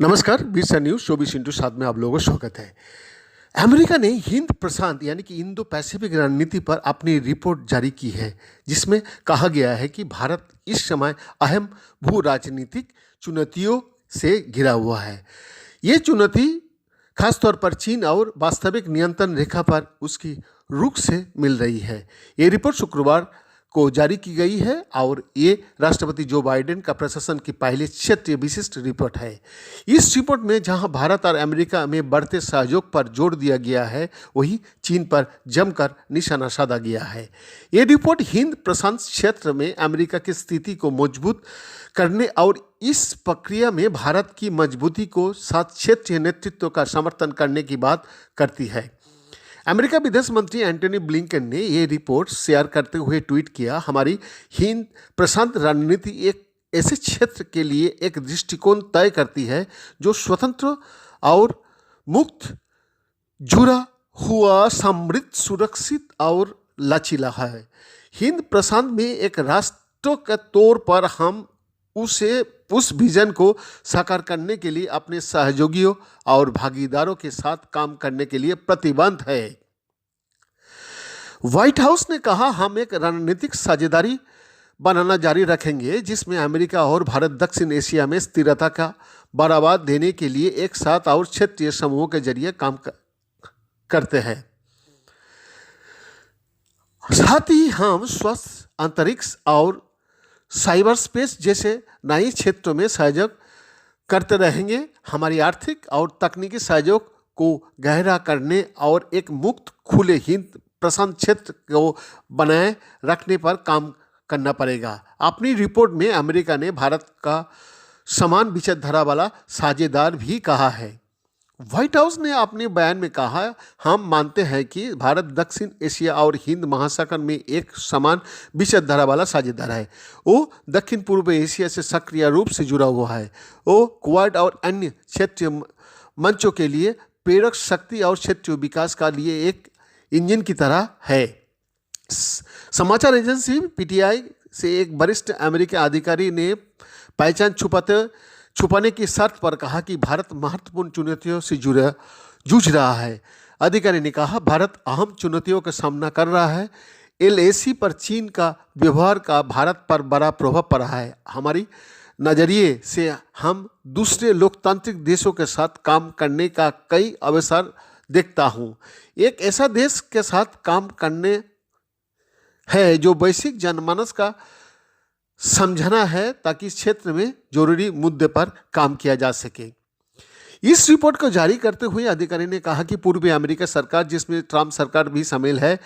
नमस्कार, 20 news 24x7 में आप लोगों का स्वागत है। अमेरिका ने हिंद प्रशांत यानी कि इंडो पैसिफिक रणनीति पर अपनी रिपोर्ट जारी की है, जिसमें कहा गया है कि भारत इस समय अहम भू राजनीतिक चुनौतियों से घिरा हुआ है। ये चुनौती खासतौर पर चीन और वास्तविक नियंत्रण रेखा पर उसकी रुख से मिल रही है। ये रिपोर्ट शुक्रवार को जारी की गई है और ये राष्ट्रपति जो बाइडेन का प्रशासन की पहली क्षेत्रीय विशिष्ट रिपोर्ट है। इस रिपोर्ट में जहां भारत और अमेरिका में बढ़ते सहयोग पर जोर दिया गया है, वहीं चीन पर जमकर निशाना साधा गया है। ये रिपोर्ट हिंद प्रशांत क्षेत्र में अमेरिका की स्थिति को मजबूत करने और इस प्रक्रिया में भारत की मजबूती को साथ क्षेत्रीय नेतृत्व का समर्थन करने की बात करती है। अमेरिका विदेश मंत्री एंटनी ब्लिंकन ने ये रिपोर्ट शेयर करते हुए ट्वीट किया, हमारी हिंद प्रशांत रणनीति एक ऐसे क्षेत्र के लिए एक दृष्टिकोण तय करती है जो स्वतंत्र और मुक्त, जुड़ा हुआ, समृद्ध, सुरक्षित और लचीला है। हिंद प्रशांत में एक राष्ट्र के तौर पर हम उस विजन को साकार करने के लिए अपने सहयोगियों और भागीदारों के साथ काम करने के लिए प्रतिबद्ध है। व्हाइट हाउस ने कहा, हम एक रणनीतिक साझेदारी बनाना जारी रखेंगे जिसमें अमेरिका और भारत दक्षिण एशिया में स्थिरता का बढ़ावा देने के लिए एक साथ और क्षेत्रीय समूहों के जरिए काम करते हैं। साथ ही हम स्वस्थ अंतरिक्ष और साइबर स्पेस जैसे नए क्षेत्रों में सहयोग करते रहेंगे। हमारी आर्थिक और तकनीकी सहयोग को गहरा करने और एक मुक्त, खुले हिंद प्रशांत क्षेत्र को बनाए रखने पर काम करना पड़ेगा। अपनी रिपोर्ट में अमेरिका ने भारत का समान विचारधारा वाला साझेदार भी कहा है। व्हाइट हाउस ने अपने बयान में कहा, हम मानते हैं कि भारत दक्षिण एशिया और हिंद महासागर में एक समान विचारधारा वाला साझेदार है। वो दक्षिण पूर्व एशिया से सक्रिय रूप से जुड़ा हुआ है। वो क्वाड और अन्य क्षेत्रीय मंचों के लिए प्रेरक शक्ति और क्षेत्रीय विकास का लिए एक इंजन की तरह है। समाचार एजेंसी पीटीआई से एक वरिष्ठ अमेरिकी अधिकारी ने पहचान छुपाने की शर्त पर कहा कि भारत महत्वपूर्ण चुनौतियों से जूझ रहा है। अधिकारी ने कहा, भारत अहम चुनौतियों का सामना कर रहा है। एलएसी पर चीन का व्यवहार का भारत पर बड़ा प्रभाव पड़ा है। हमारी नज़रिए से हम दूसरे लोकतांत्रिक देशों के साथ काम करने का कई अवसर देखता हूँ। एक ऐसा देश के साथ काम करने है जो वैश्विक जनमानस का समझना है ताकि इस क्षेत्र में जरूरी मुद्दे पर काम किया जा सके। इस रिपोर्ट को जारी करते हुए अधिकारी ने कहा कि पूर्वी अमेरिका सरकार, जिसमें ट्रंप सरकार भी शामिल है,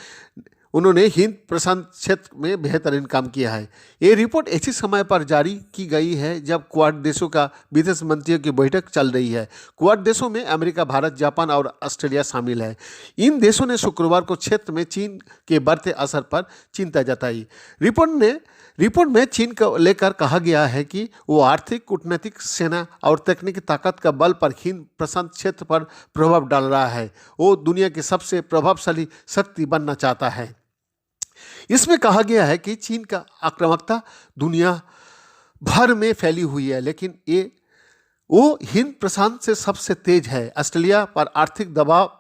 उन्होंने हिंद प्रशांत क्षेत्र में बेहतरीन काम किया है। ये रिपोर्ट ऐसे समय पर जारी की गई है जब क्वाड देशों का विदेश मंत्रियों की बैठक चल रही है। क्वाड देशों में अमेरिका, भारत, जापान और ऑस्ट्रेलिया शामिल है। इन देशों ने शुक्रवार को क्षेत्र में चीन के बढ़ते असर पर चिंता जताई। रिपोर्ट में चीन को लेकर कहा गया है कि वो आर्थिक, कूटनीतिक, सेना और तकनीकी ताकत का बल पर हिंद प्रशांत क्षेत्र पर प्रभाव डाल रहा है। वो दुनिया की सबसे प्रभावशाली शक्ति बनना चाहता है। इसमें कहा गया है कि चीन का आक्रामकता दुनिया भर में फैली हुई है, लेकिन वो हिंद प्रशांत से सबसे तेज है। ऑस्ट्रेलिया पर आर्थिक दबाव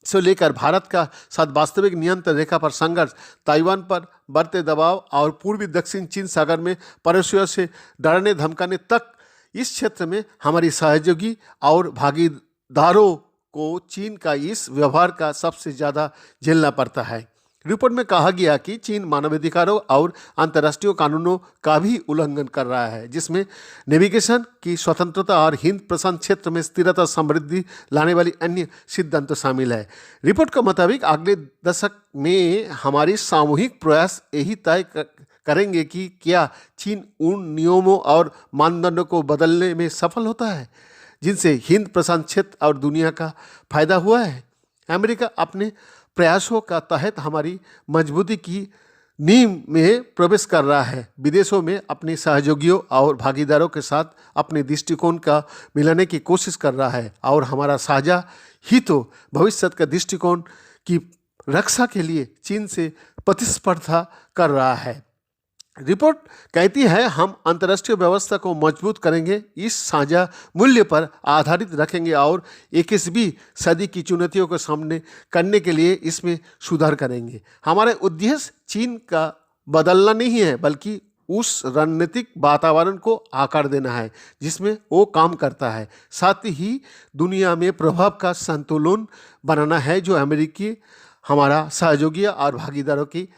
से लेकर भारत का साथ वास्तविक नियंत्रण रेखा पर संघर्ष, ताइवान पर बढ़ते दबाव और पूर्वी दक्षिण चीन सागर में पड़ोसियों से डरने धमकाने तक, इस क्षेत्र में हमारी सहयोगी और भागीदारों को चीन का इस व्यवहार का सबसे ज़्यादा झेलना पड़ता है। रिपोर्ट में कहा गया कि चीन मानवाधिकारों और अंतर्राष्ट्रीय कानूनों का भी उल्लंघन कर रहा है, जिसमें नेविगेशन की स्वतंत्रता और हिंद प्रशांत क्षेत्र में स्थिरता, समृद्धि लाने वाली अन्य सिद्धांत शामिल है। रिपोर्ट के मुताबिक अगले दशक में हमारी सामूहिक प्रयास यही तय करेंगे कि क्या चीन उन नियमों और मानदंडों को बदलने में सफल होता है जिनसे हिंद प्रशांत क्षेत्र और दुनिया का फायदा हुआ है। अमेरिका अपने प्रयासों का तहत हमारी मजबूती की नींव में प्रवेश कर रहा है। विदेशों में अपने सहयोगियों और भागीदारों के साथ अपने दृष्टिकोण का मिलाने की कोशिश कर रहा है और हमारा साझा हितों, भविष्य का दृष्टिकोण की रक्षा के लिए चीन से प्रतिस्पर्धा कर रहा है। रिपोर्ट कहती है हम अंतर्राष्ट्रीय व्यवस्था को मजबूत करेंगे, इस साझा मूल्य पर आधारित रखेंगे और 21वीं सदी की चुनौतियों को सामने करने के लिए इसमें सुधार करेंगे। हमारा उद्देश्य चीन का बदलना नहीं है, बल्कि उस रणनीतिक वातावरण को आकार देना है जिसमें वो काम करता है। साथ ही दुनिया में प्रभाव का संतुलन बनाना है जो अमेरिकी हमारा सहयोगी और भागीदारों की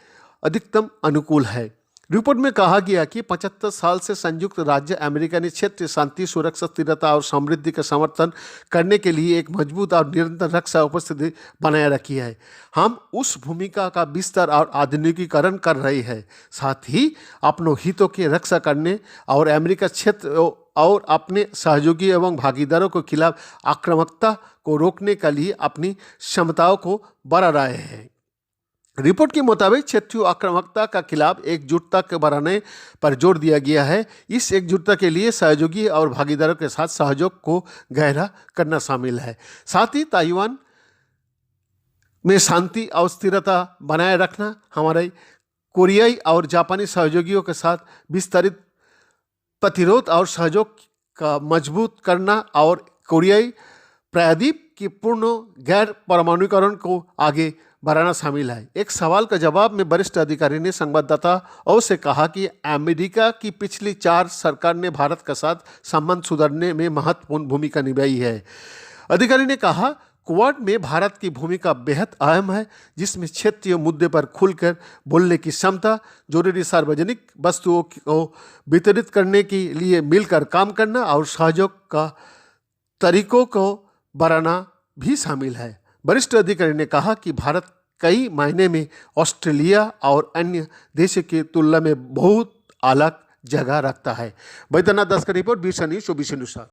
अधिकतम अनुकूल है। रिपोर्ट में कहा गया कि 75 साल से संयुक्त राज्य अमेरिका ने क्षेत्रीय शांति, सुरक्षा, स्थिरता और समृद्धि का समर्थन करने के लिए एक मजबूत और निरंतर रक्षा उपस्थिति बनाए रखी है। हम उस भूमिका का विस्तार और आधुनिकीकरण कर रहे हैं, साथ ही अपनों हितों की रक्षा करने और अमेरिका क्षेत्र और अपने सहयोगी एवं भागीदारों के खिलाफ आक्रामकता को रोकने के लिए अपनी क्षमताओं को बढ़ा रहे हैं। रिपोर्ट के मुताबिक क्षेत्रीय आक्रामकता का खिलाफ एकजुटता के बढ़ाने पर जोर दिया गया है। इस एकजुटता के लिए सहयोगी और भागीदारों के साथ सहयोग को गहरा करना शामिल है। साथ ही ताइवान में शांति और स्थिरता बनाए रखना, हमारे कोरियाई और जापानी सहयोगियों के साथ विस्तारित प्रतिरोध और सहयोग का मजबूत करना और कोरियाई प्रायद्वीप की पूर्ण गैर परमाणुकरण को आगे बढ़ाना शामिल है। एक सवाल का जवाब में वरिष्ठ अधिकारी ने संवाददाताओं से कहा कि अमेरिका की पिछली 4 सरकार ने भारत के साथ संबंध सुधारने में महत्वपूर्ण भूमिका निभाई है। अधिकारी ने कहा, क्वाड में भारत की भूमिका बेहद अहम है, जिसमें क्षेत्रीय मुद्दे पर खुलकर बोलने की क्षमता, जरूरी सार्वजनिक वस्तुओं को वितरित करने के लिए मिलकर काम करना और सहयोग का तरीकों को बढ़ाना भी शामिल है। वरिष्ठ अधिकारी ने कहा कि भारत कई मायने में ऑस्ट्रेलिया और अन्य देशों की तुलना में बहुत अलग जगह रखता है। बैद्यनाथ दास का रिपोर्ट, 20 न्यूज़ 24 न्यूज़।